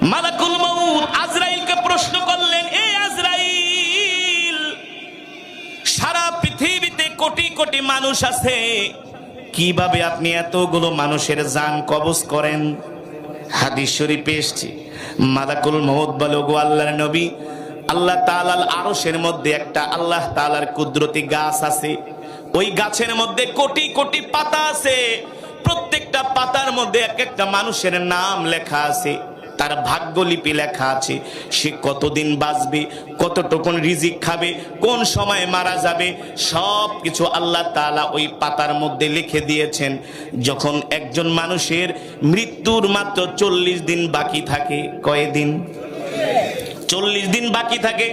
মালাকুল মউত আজরাইলকে প্রশ্ন করলেন, এ আজরাইল, সারা পৃথিবীতে কোটি কোটি মানুষ আছে, কিভাবে আপনি এতগুলো মানুষের জান কবজ করেন? হাদিস শরীফে এসেছে, মালাকুল মউত বলে, গো আল্লাহর নবী, আল্লাহ তাআলার আরশের মধ্যে একটা আল্লাহ তাআলার কুদরতি গাছ আছে। ওই গাছের মধ্যে কোটি কোটি পাতা আছে, প্রত্যেকটা পাতার মধ্যে এক একটা মানুষের নাম লেখা আছে, তার ভাগ্যলিপি লেখা আছে। সে কতদিন বাঁচবে, কতটুকুন রিজিক খাবে, কোন সময় মারা যাবে, সব কিছু আল্লাহ তাআলা ওই পাতার মধ্যে লিখে দিয়েছেন। যখন একজন মানুষের মৃত্যুর মাত্র 40 দিন বাকি থাকে, কয়দিন? 40 দিন বাকি থাকে,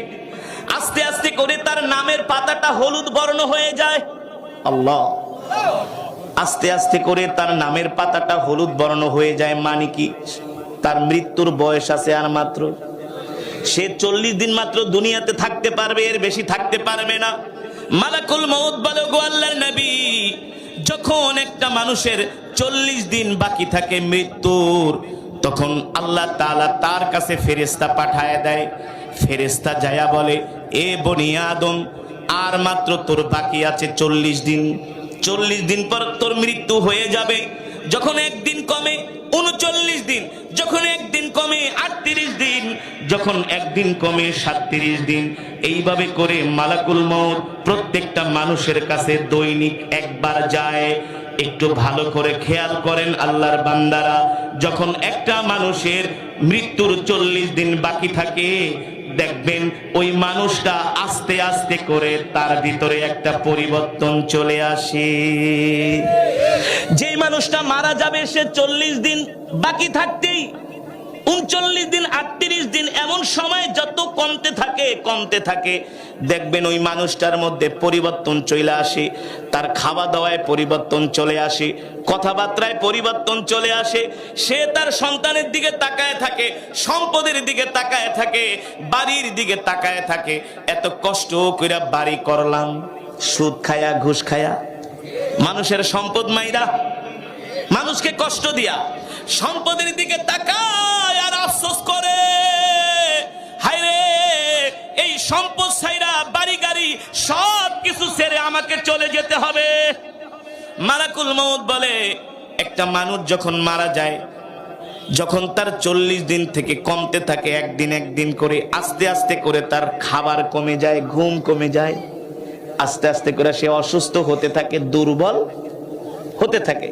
আস্তে আস্তে করে তার নামের পাতাটা হলুদ বর্ণ হয়ে যায়। আল্লাহ, আস্তে আস্তে করে তার নামের পাতাটা হলুদ বর্ণ হয়ে যায়, মানে কি? তার মৃত্যুর বয়স আছে আর মাত্র, সে 40 দিন মাত্র দুনিয়াতে থাকতে পারবে, এর বেশি থাকতে পারবে না। মালাকুল মউত বলে, গো আল্লাহর নবী, যখন একটা মানুষের 40 দিন বাকি থাকে মৃত্যুর, তখন আল্লাহ তাআলা তার কাছে ফেরেশতা পাঠায় দেয়। ফেরেশতা যায়া বলে, এ বনি আদম, আর মাত্র তোর বাকি আছে 40 দিন। 40 দিন পর তোর মৃত্যু হয়ে যাবে। যখন একদিন কমে 39 দিন, যখন একদিন কমে 38 দিন, যখন একদিন কমে 37 দিন, এইভাবে করে মালাকুল মউত প্রত্যেকটা মানুষের কাছে দৈনিক একবার যায়। একটু ভালো করে খেয়াল করেন আল্লাহর বান্দারা, যখন একটা মানুষের মৃত্যুর 40 দিন বাকি থাকে, দেখবেন ওই মানুষটা আস্তে আস্তে করে তার ভিতরে একটা পরিবর্তন চলে আসে। যেই মানুষটা মারা যাবে, সে 40 দিন বাকি থাকতেই 39 দিন, 38 দিন, এমন সময় যত কমতে থাকে, দেখবেন ওই মানুষটার মধ্যে পরিবর্তন চলে আসে। তার খাওয়া দাওয়ায় পরিবর্তন চলে আসে, কথাবার্তায় পরিবর্তন চলে আসে। সে তার সন্তানের দিকে তাকায় থাকে, সম্পদের দিকে তাকায় থাকে, বাড়ির দিকে তাকায় থাকে। এত কষ্ট কইরা বাড়ি করলাম, সুদ খায়া, ঘুষ খায়া, মানুষের সম্পদ মাইরা, মানুষকে কষ্ট দিয়া, সম্পদের দিকে তাকায় আর আফসোস করে, হায় রে, এই সম্পদ ছাইরা, বাড়ি গাড়ি সব কিছু ছেড়ে আমাকে চলে যেতে হবে। মালাকুল মউত বলে, একটা মানুষ যখন মারা যায়, যখন তার 40 দিন থেকে কমতে থাকে, একদিন একদিন করে, আস্তে আস্তে করে তার খাবার কমে যায়, ঘুম কমে যায়, আস্তে আস্তে করে সে অসুস্থ হতে থাকে, দুর্বল হতে থাকে।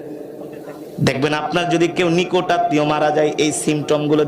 দেখবেন আপনার যদি কেউ নিকট আত্মীয় মারা যায়, এই সিমটম গুলো